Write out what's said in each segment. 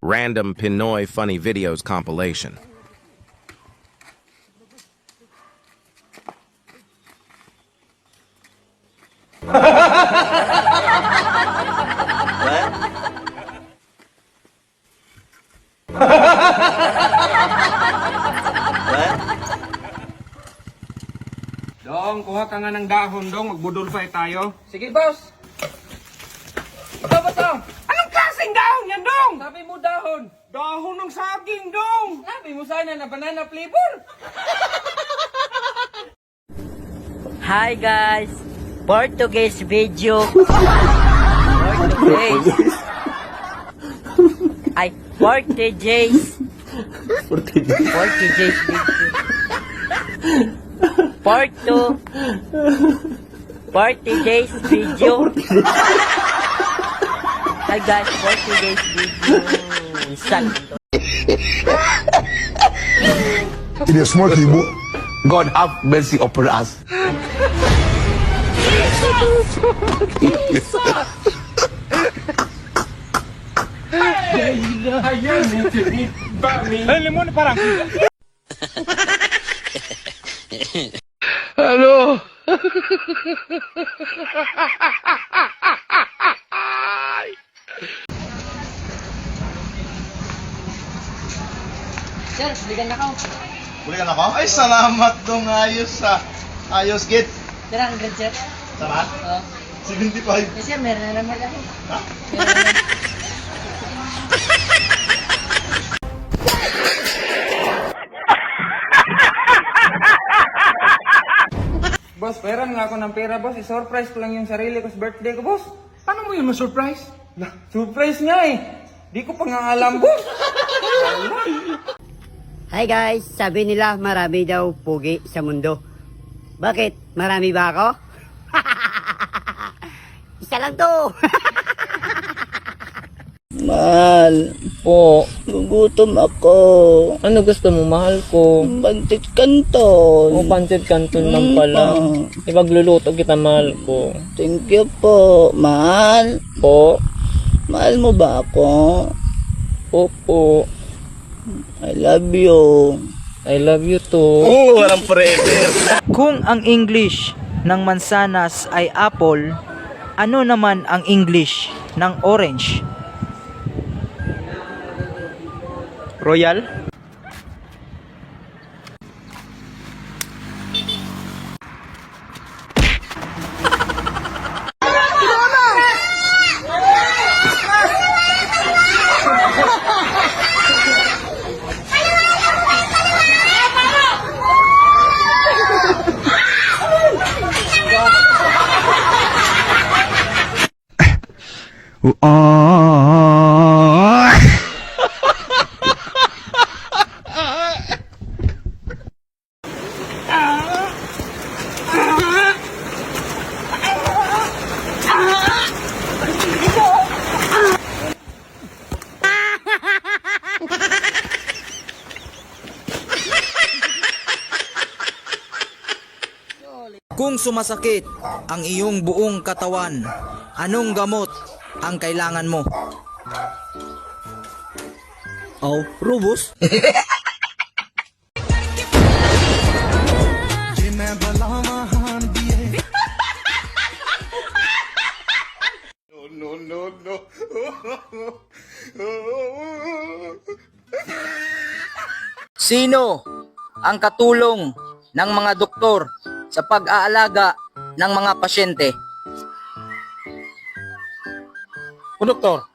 Random Pinoy Funny Videos compilation. Dong, kuha ka nga ng dahon, Dong. Magbudulfay tayo. Sige, boss. Ito ba to? Anong klaseng dahon yan, Dong? Sabi mo dahon. Dahon ng saging, Dong. Sabi mo sana na banana flavor. Hi guys! Portuguese video. Portuguese. Ay, Portuguese. Portuguese video. Portuguese video. Hi guys, Portuguese video. Sakto. It is smart, Ibu. God have mercy upon us. Hello. Sir, balikan na ka. Bulikan ako? Ay, salamat dong. Ayos sa ayos, git. Tira, ang sir. Sama? Oo. 75. Eh, sir, meron na naman ako. Ha? Boss, pera nga ako ng pera, boss. I-surprise ko lang yung sarili ko sa birthday ko, boss. Paano mo yun ma-surprise? Surprise nga eh. Di ko pa nga alam, boss. Hi guys! Sabi nila marami daw pugi sa mundo. Bakit? Marami ba ako? Isa lang to! Mahal, Po, gugutom ako. ano gusto mo, mahal ko? Pantit kanton. O, pancit canton lang pala. Ipagluluto kita, mahal ko. Thank you po, mahal. Po, Mahal mo ba ako? po. I love you. I love you too. Oo, walang forever. Kung ang English ng mansanas ay apple, ano naman ang English ng orange? Royal? Kung sumasakit ang iyong buong katawan, anong gamot ang kailangan mo? Oh, Rubus? No. Sino ang katulong ng mga doktor sa pag-aalaga ng mga pasyente? Konduktor.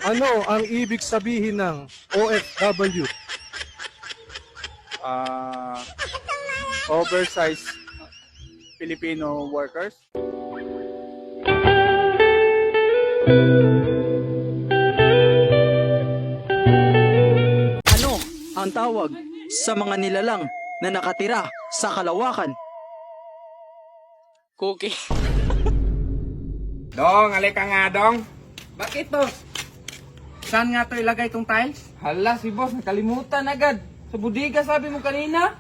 Ano ang ibig sabihin ng OFW? Oversized Filipino workers. Ano ang tawag sa mga nilalang na nakatira sa kalawakan? Cookie. Dong, alika nga, Dong. Bakit, boss? saan nga to ilagay tong tiles? Hala, si boss, nakalimutan agad. Sa budiga sabi mo kanina.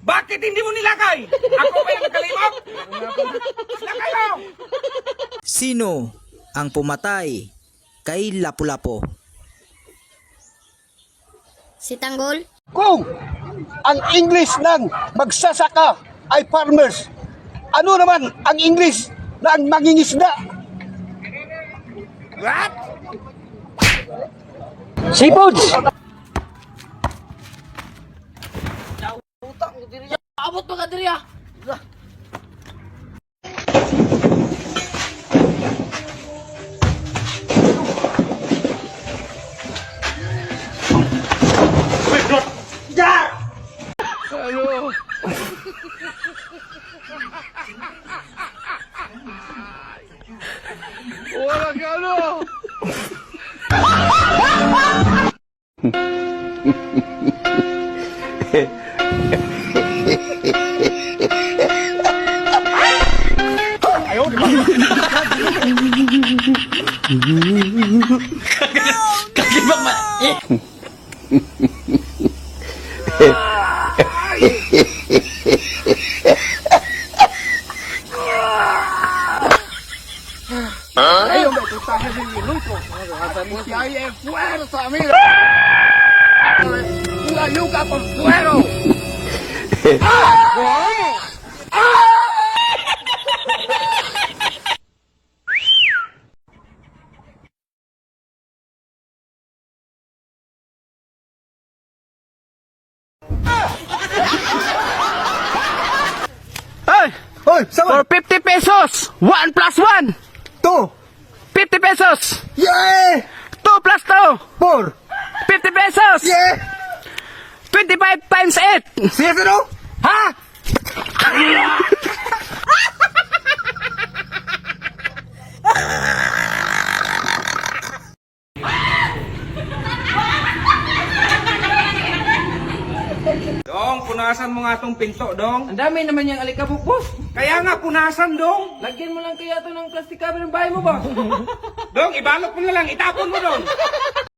Bakit hindi mo nilagay? Ako ba yung nakalimot? Lagay mo! Sino ang pumatay kay Lapu-Lapu? Si Tanggol? Kung ang English ng magsasaka ay farmers, ano naman ang English ng mangingisda? What? Seafoods! Abot pa ka diri ah. Wala ka ano! Hoy, For 50 pesos, 1 plus 1. 2. 50 pesos. Yeah! 2 plus 2. 4. 50 pesos. Yeah! 25 times 8. Serious ano? Ha? Dong, punasan mo nga tong pinto, Dong. Ang dami naman yung alikabok, boss. Kaya nga, punasan, Dong. Lagyan mo lang kaya to ng plastic cover ng bahay mo, boss. Dong, ibalot mo na lang. Itapon mo, Dong.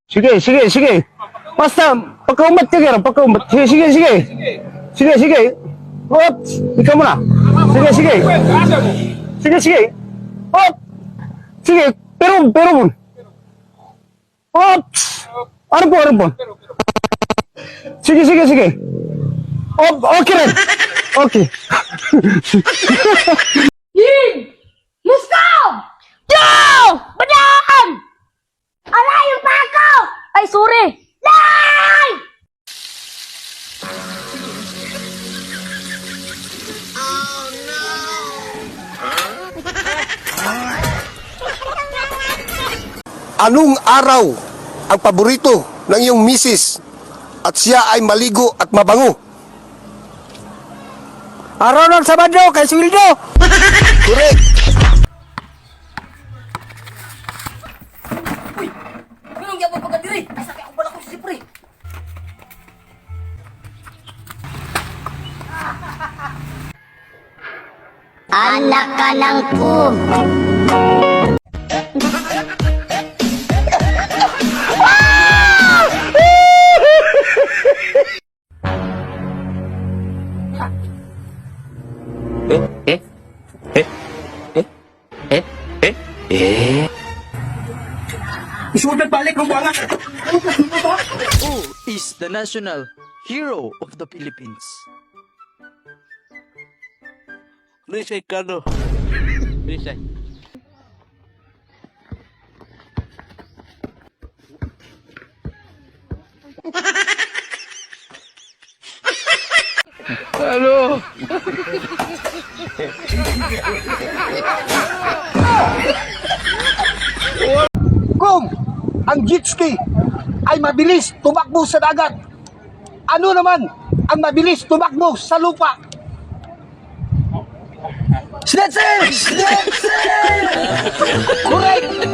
Sige. Basta, pagkaumat ka gano'n, pagkaumat. Sige. Hop! Ikaw muna. Sige. Hop! Sige, pero mo. Hop! Ano po? Sige. Hop, okay rin. Okay. Muskaw! Yo! Badan! Alayo pa ako! Ay, sorry! Lay! Anong araw ang paborito ng iyong misis at siya ay maligo at mabango? Araw ng Sabado, kay Swildo. Correct! Anong yaman pa ka diri? Ay, sakay ako pala ko si Pre. Anak ka ng pum. Isulat balik ang buwangan. Who is the national hero of the Philippines? Rizay Cano. Rizay. Ano? Kung ang jet ski ay mabilis tumakbo sa dagat, ano naman ang mabilis tumakbo sa lupa? Snatcher! Correct!